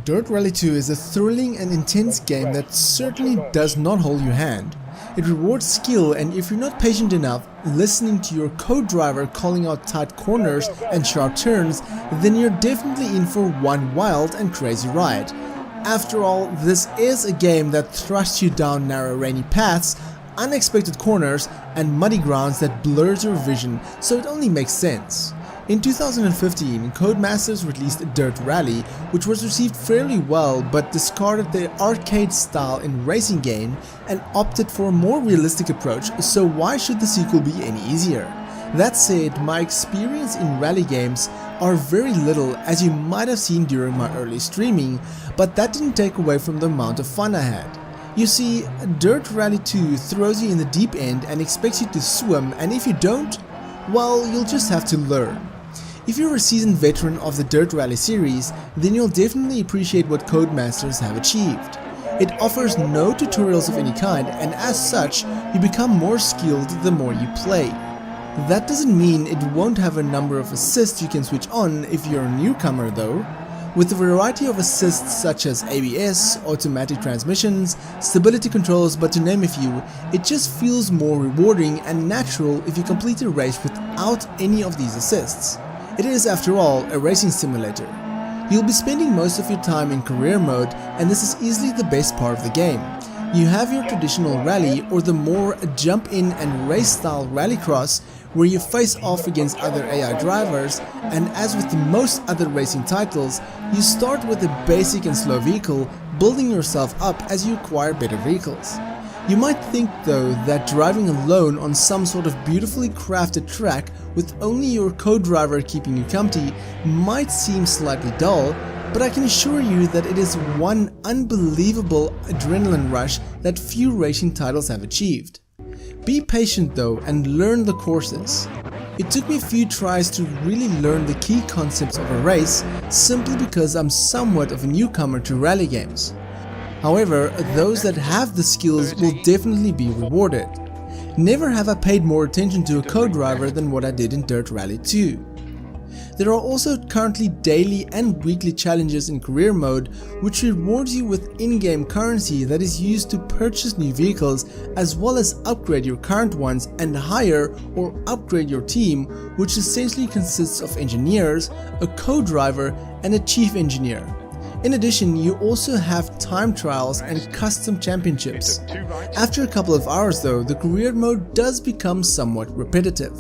Dirt Rally 2 is a thrilling and intense game that certainly does not hold your hand. It rewards skill, and if you're not patient enough, listening to your co-driver calling out tight corners and sharp turns, then you're definitely in for one wild and crazy ride. After all, this is a game that thrusts you down narrow rainy paths, unexpected corners, and muddy grounds that blurs your vision, so it only makes sense. In 2015, Codemasters released Dirt Rally, which was received fairly well but discarded the arcade style in racing game and opted for a more realistic approach, so why should the sequel be any easier? That said, my experience in rally games are very little, as you might have seen during my early streaming, but that didn't take away from the amount of fun I had. You see, Dirt Rally 2 throws you in the deep end and expects you to swim, and if you don't, well, you'll just have to learn. If you're a seasoned veteran of the Dirt Rally series, then you'll definitely appreciate what Codemasters have achieved. It offers no tutorials of any kind, and as such, you become more skilled the more you play. That doesn't mean it won't have a number of assists you can switch on if you're a newcomer though. With a variety of assists such as ABS, automatic transmissions, stability controls, but to name a few, it just feels more rewarding and natural if you complete a race without any of these assists. It is, after all, a racing simulator. You'll be spending most of your time in career mode, and this is easily the best part of the game. You have your traditional rally, or the more jump in and race style rallycross, where you face off against other AI drivers, and as with most other racing titles, you start with a basic and slow vehicle, building yourself up as you acquire better vehicles. You might think though that driving alone on some sort of beautifully crafted track with only your co-driver keeping you company might seem slightly dull, but I can assure you that it is one unbelievable adrenaline rush that few racing titles have achieved. Be patient though and learn the courses. It took me a few tries to really learn the key concepts of a race simply because I'm somewhat of a newcomer to rally games. However, those that have the skills will definitely be rewarded. Never have I paid more attention to a co-driver than what I did in Dirt Rally 2. There are also currently daily and weekly challenges in career mode, which rewards you with in-game currency that is used to purchase new vehicles as well as upgrade your current ones and hire or upgrade your team, which essentially consists of engineers, a co-driver, and a chief engineer. In addition, you also have time trials and custom championships. After a couple of hours though, the career mode does become somewhat repetitive.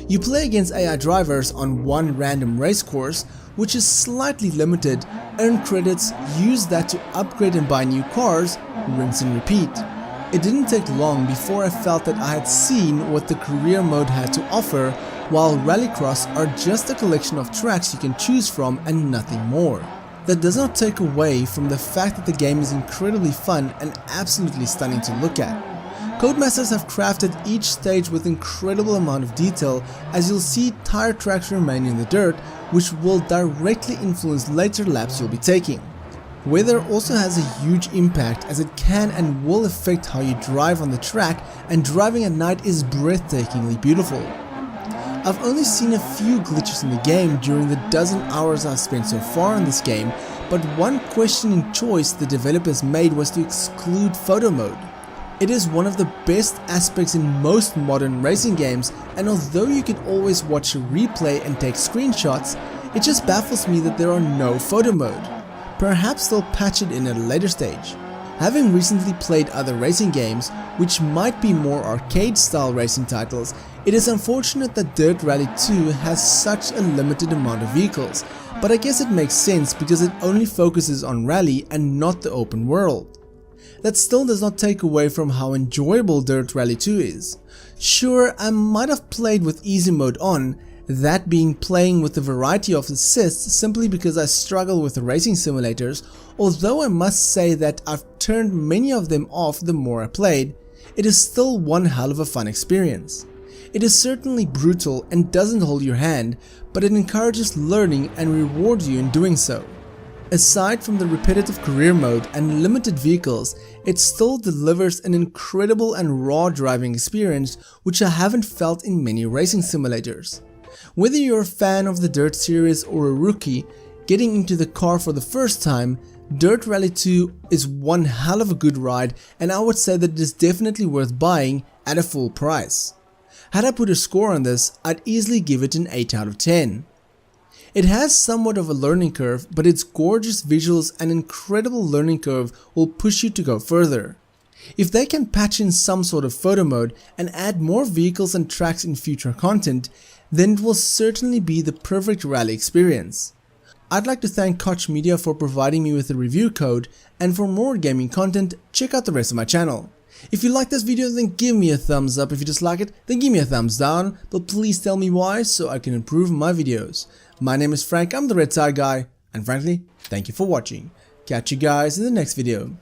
You play against AI drivers on one random race course, which is slightly limited, earn credits, use that to upgrade and buy new cars, rinse and repeat. It didn't take long before I felt that I had seen what the career mode had to offer, while rallycross are just a collection of tracks you can choose from and nothing more. That does not take away from the fact that the game is incredibly fun and absolutely stunning to look at. Codemasters have crafted each stage with incredible amount of detail, as you'll see tire tracks remain in the dirt, which will directly influence later laps you'll be taking. Weather also has a huge impact, as it can and will affect how you drive on the track, and driving at night is breathtakingly beautiful. I've only seen a few glitches in the game during the dozen hours I've spent so far on this game, but one questioning choice the developers made was to exclude photo mode. It is one of the best aspects in most modern racing games, and although you can always watch a replay and take screenshots, it just baffles me that there are no photo mode. Perhaps they'll patch it in at a later stage. Having recently played other racing games, which might be more arcade style racing titles, it is unfortunate that Dirt Rally 2 has such a limited amount of vehicles, but I guess it makes sense because it only focuses on rally and not the open world. That still does not take away from how enjoyable Dirt Rally 2 is. Sure, I might have played with easy mode on, that being playing with a variety of assists simply because I struggle with racing simulators, although I must say that I've turned many of them off the more I played. It is still one hell of a fun experience. It is certainly brutal and doesn't hold your hand, but it encourages learning and rewards you in doing so. Aside from the repetitive career mode and limited vehicles, it still delivers an incredible and raw driving experience which I haven't felt in many racing simulators. Whether you're a fan of the Dirt series or a rookie, getting into the car for the first time, Dirt Rally 2 is one hell of a good ride, and I would say that it is definitely worth buying at a full price. Had I put a score on this, I'd easily give it an 8 out of 10. It has somewhat of a learning curve, but its gorgeous visuals and incredible learning curve will push you to go further. If they can patch in some sort of photo mode and add more vehicles and tracks in future content, then it will certainly be the perfect rally experience. I'd like to thank Koch Media for providing me with a review code, and for more gaming content, check out the rest of my channel. If you like this video, then give me a thumbs up. If you dislike it, then give me a thumbs down, but please tell me why so I can improve my videos. My name is Frank, I'm the Red Side Guy, and frankly, thank you for watching. Catch you guys in the next video.